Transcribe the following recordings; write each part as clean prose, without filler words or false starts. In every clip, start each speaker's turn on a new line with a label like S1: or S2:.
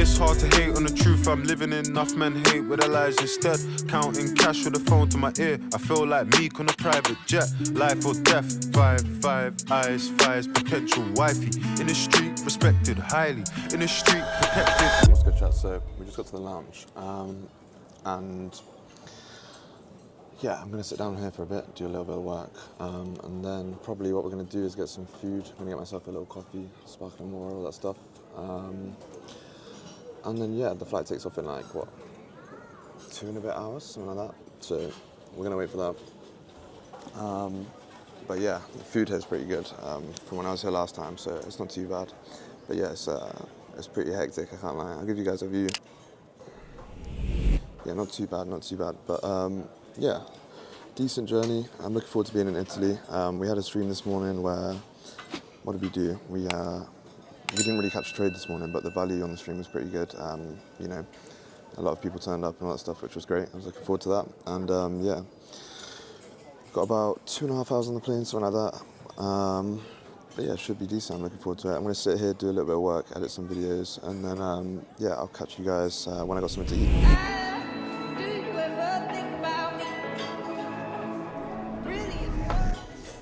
S1: It's hard to hate on the truth I'm living in. Enough men hate with their lies instead. Counting cash with the phone to my ear. I feel like Meek on a private jet. Life or death. 5 eyes, fires, potential wifey. In the street, respected highly. In the street, protected.
S2: Let's go chat. So we just got to the lounge, and yeah, I'm gonna sit down here for a bit, do a little bit of work, and then probably what we're gonna do is get some food. I'm gonna get myself a little coffee, sparkling water, all that stuff. And then yeah, the flight takes off in like what, 2 and a bit hours, something like that. So we're gonna wait for that. But yeah, the food here is pretty good from when I was here last time, so it's not too bad. But yeah, it's pretty hectic, I can't lie. I'll give you guys a view. Yeah, not too bad. But yeah, decent journey. I'm looking forward to being in Italy. We had a stream this morning where, what did we do? We didn't really catch a trade this morning, but the value on the stream was pretty good. You know, a lot of people turned up and all that stuff, which was great. I was looking forward to that. And yeah, got about 2.5 hours on the plane, something like that. But yeah, it should be decent. I'm looking forward to it. I'm going to sit here, do a little bit of work, edit some videos, and then yeah, I'll catch you guys when I got something to eat.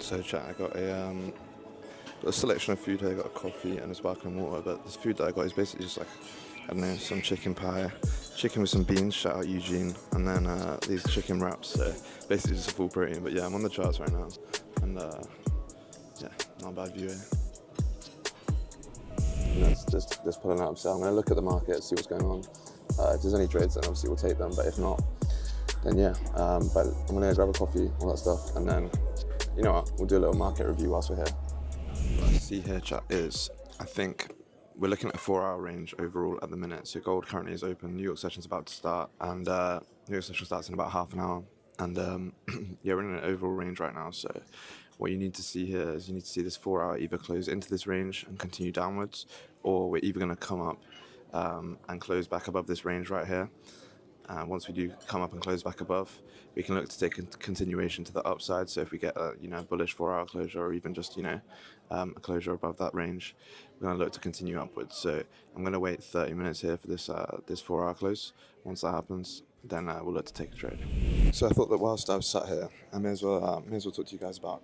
S2: So chat, I got a selection of food here. I got a coffee and a sparkling water, but this food that I got is basically just like, I don't know, some chicken pie, chicken with some beans, shout out Eugene, and then these chicken wraps, so basically just a full protein. But yeah, I'm on the charts right now, and yeah, not a bad view here. Let's just pulling up, so I'm going to look at the market, see what's going on. If there's any trades, then obviously we'll take them, but if not, then yeah. But I'm going to grab a coffee, all that stuff, and then, you know what, we'll do a little market review whilst we're here. What I see here, chat, is I think we're looking at a 4-hour range overall at the minute. So gold currently is open, New York session's about to start, and New York session starts in about half an hour. And yeah, we're in an overall range right now. So what you need to see here is you need to see this 4-hour either close into this range and continue downwards, or we're either going to come up and close back above this range right here. Once we do come up and close back above, we can look to take a continuation to the upside. So if we get a bullish 4-hour closure, or even just a closure above that range, we're going to look to continue upwards. So I'm going to wait 30 minutes here for this 4-hour close. Once that happens, then we'll look to take a trade. So I thought that whilst I was sat here, I may as well talk to you guys about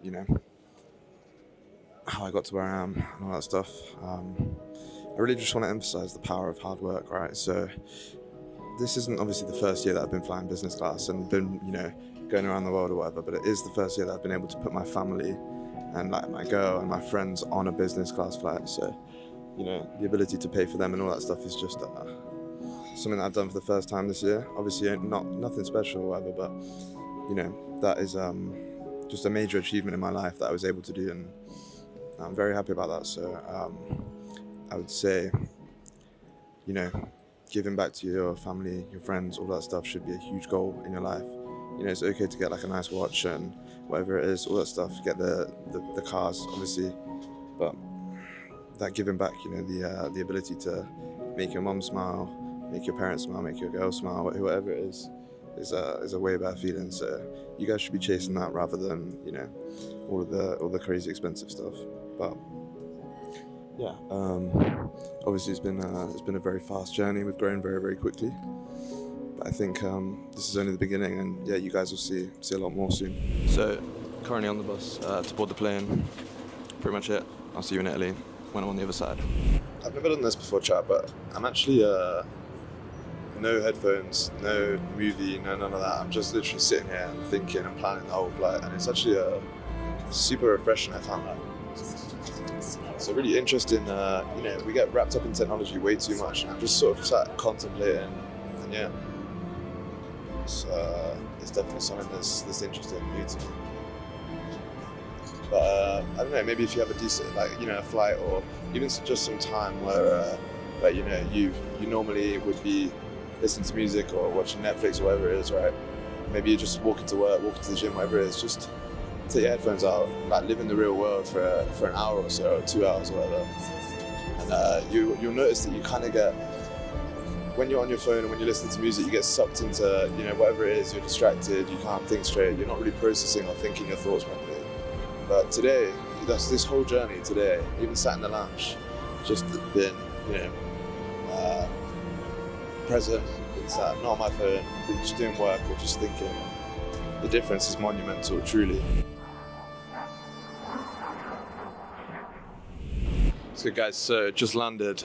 S2: how I got to where I am and all that stuff. I really just want to emphasize the power of hard work, right? So this isn't obviously the first year that I've been flying business class and been, going around the world or whatever, but it is the first year that I've been able to put my family and like my girl and my friends on a business class flight. So, the ability to pay for them and all that stuff is just something that I've done for the first time this year. Obviously nothing special or whatever, but, that is just a major achievement in my life that I was able to do, and I'm very happy about that. So I would say, giving back to your family, your friends, all that stuff should be a huge goal in your life. It's okay to get like a nice watch and whatever it is, all that stuff, get the cars, obviously, but that giving back, the ability to make your mom smile, make your parents smile, make your girl smile, whatever it is a way better feeling. So you guys should be chasing that rather than, all the crazy expensive stuff. But yeah, obviously it's been a very fast journey. We've grown very, very quickly. But I think this is only the beginning, and yeah, you guys will see a lot more soon. So currently on the bus to board the plane. Pretty much it. I'll see you in Italy when I'm on the other side. I've never done this before, chat, but I'm actually no headphones, no movie, none of that. I'm just literally sitting here and thinking and planning the whole flight, and it's actually super refreshing, I can't lie. So really interesting, we get wrapped up in technology way too much, and I'm just sort of sat contemplating, and yeah, it's definitely something that's interesting and new to me. But I don't know, maybe if you have a decent, a flight, or even just some time where you normally would be listening to music or watching Netflix or whatever it is, right? Maybe you're just walking to work, walking to the gym, whatever it is, just take your headphones out, live in the real world for an hour or so, or 2 hours or whatever. And you'll notice that you kind of get, when you're on your phone and when you're listening to music, you get sucked into, whatever it is, you're distracted, you can't think straight, you're not really processing or thinking your thoughts properly. But today, that's this whole journey today, even sat in the lounge, just been, present, it's not on my phone, just doing work or just thinking. The difference is monumental, truly. So guys, so just landed.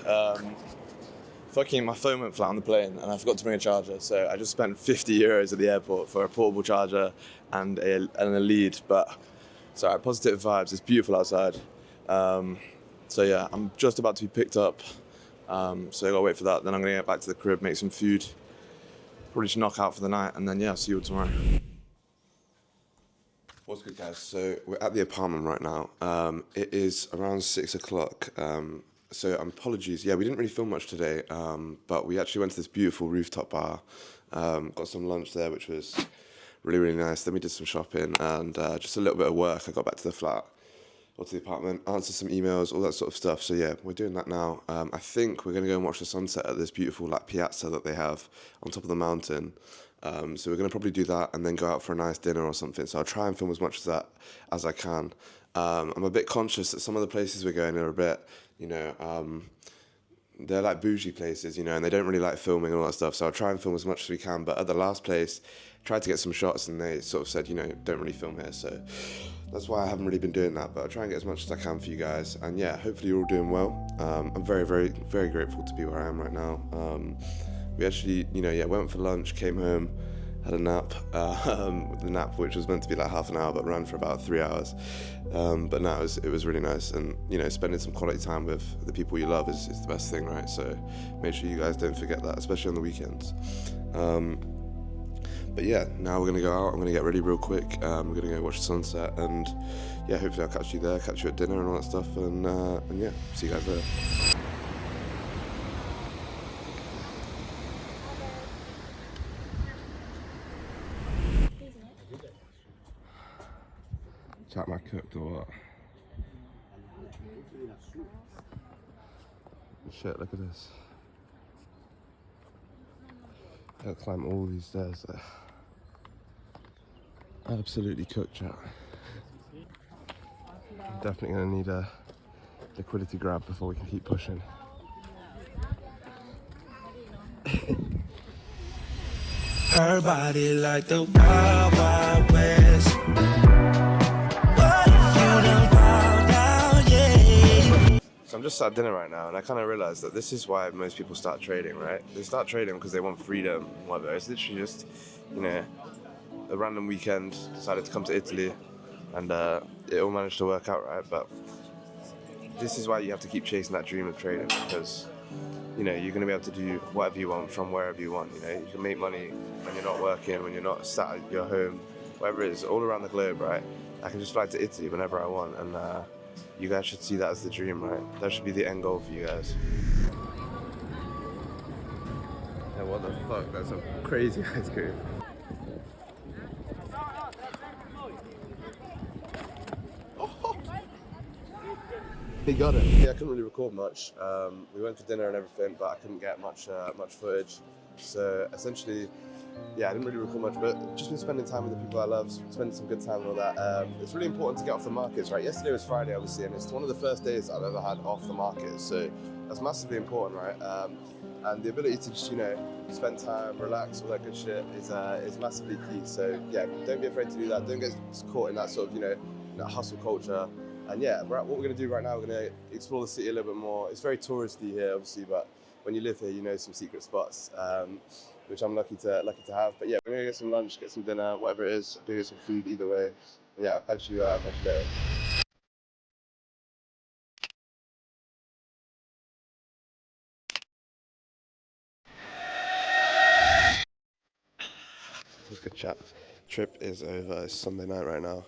S2: Fucking my phone went flat on the plane and I forgot to bring a charger, so I just spent 50 euros at the airport for a portable charger and a lead. But it's alright, positive vibes, it's beautiful outside. So yeah, I'm just about to be picked up, so I gotta wait for that. Then I'm gonna get back to the crib, make some food, probably just knock out for the night, and then yeah, I'll see you all tomorrow. What's good, guys? So we're at the apartment right now. It is around 6 o'clock. So apologies. Yeah, we didn't really film much today, but we actually went to this beautiful rooftop bar. Got some lunch there, which was really, really nice. Then we did some shopping and just a little bit of work. I got back to the flat, got to the apartment, answered some emails, all that sort of stuff. So yeah, we're doing that now. I think we're going to go and watch the sunset at this beautiful like piazza that they have on top of the mountain. So we're going to probably do that and then go out for a nice dinner or something. So I'll try and film as much of that as I can. I'm a bit conscious that some of the places we're going are a bit, they're like bougie places, and they don't really like filming and all that stuff. So I'll try and film as much as we can. But at the last place, tried to get some shots and they sort of said, don't really film here. So that's why I haven't really been doing that. But I'll try and get as much as I can for you guys. And yeah, hopefully you're all doing well. I'm very, very, very grateful to be where I am right now. We actually, went for lunch, came home, had a nap. The nap, which was meant to be like half an hour, but ran for about 3 hours. But no, it was really nice. And, spending some quality time with the people you love is the best thing, right? So make sure you guys don't forget that, especially on the weekends. But yeah, now we're going to go out. I'm going to get ready real quick. We're going to go watch the sunset. And yeah, hopefully I'll catch you there, catch you at dinner and all that stuff. And yeah, see you guys later. Chat my cooked or what? Shit, look at this. Gotta climb all these stairs there. Absolutely cooked, chat. Definitely gonna need a liquidity grab before we can keep pushing.
S3: Her body like the Wild Wild West. What if you done wild out, yeah?
S2: So I'm just at dinner right now, and I kind of realized that this is why most people start trading, right? They start trading because they want freedom, whatever. It's literally just, a random weekend, decided to come to Italy, and it all managed to work out, right? But this is why you have to keep chasing that dream of trading, because you're going to be able to do whatever you want from wherever you want. You can make money when you're not working, when you're not sat at your home, wherever it is, all around the globe, right? I can just fly to Italy whenever I want, and you guys should see that as the dream, right? That should be the end goal for you guys. Yeah, what the fuck? That's a crazy ice cream. He got it. Yeah, I couldn't really record much. We went for dinner and everything, but I couldn't get much footage. So essentially, yeah, I didn't really record much, but just been spending time with the people I love, spending some good time and all that. It's really important to get off the markets, right? Yesterday was Friday, obviously, and it's one of the first days I've ever had off the market. So that's massively important, right? And the ability to just, spend time, relax, all that good shit is massively key. So yeah, don't be afraid to do that. Don't get caught in that sort of, that hustle culture. And yeah, what we're going to do right now, we're going to explore the city a little bit more. It's very touristy here, obviously, but when you live here, you know some secret spots, which I'm lucky to have. But yeah, we're going to get some lunch, get some dinner, whatever it is, do some food either way. But yeah, I'll catch you later. Good chat. Trip is over. It's Sunday night right now.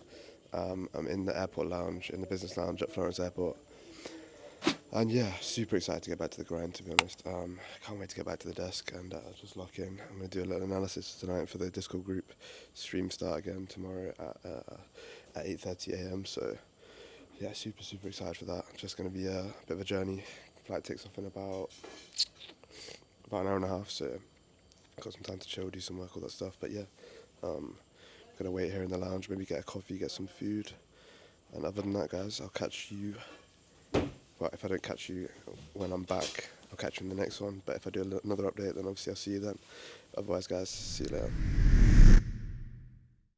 S2: I'm in the airport lounge, in the business lounge at Florence Airport. And yeah, super excited to get back to the grind, to be honest. Can't wait to get back to the desk and just lock in. I'm going to do a little analysis tonight for the Discord group. Stream start again tomorrow at 8:30 a.m. So yeah, super, super excited for that. Just going to be a bit of a journey. Flight takes off in about an hour and a half, so got some time to chill, do some work, all that stuff. But yeah, gonna wait here in the lounge, maybe get a coffee, get some food. And other than that, guys, I'll catch you
S4: But if I don't catch you when I'm back, I'll catch you in the next one. But if I do another update, then obviously I'll see you then. Otherwise, guys, see you later.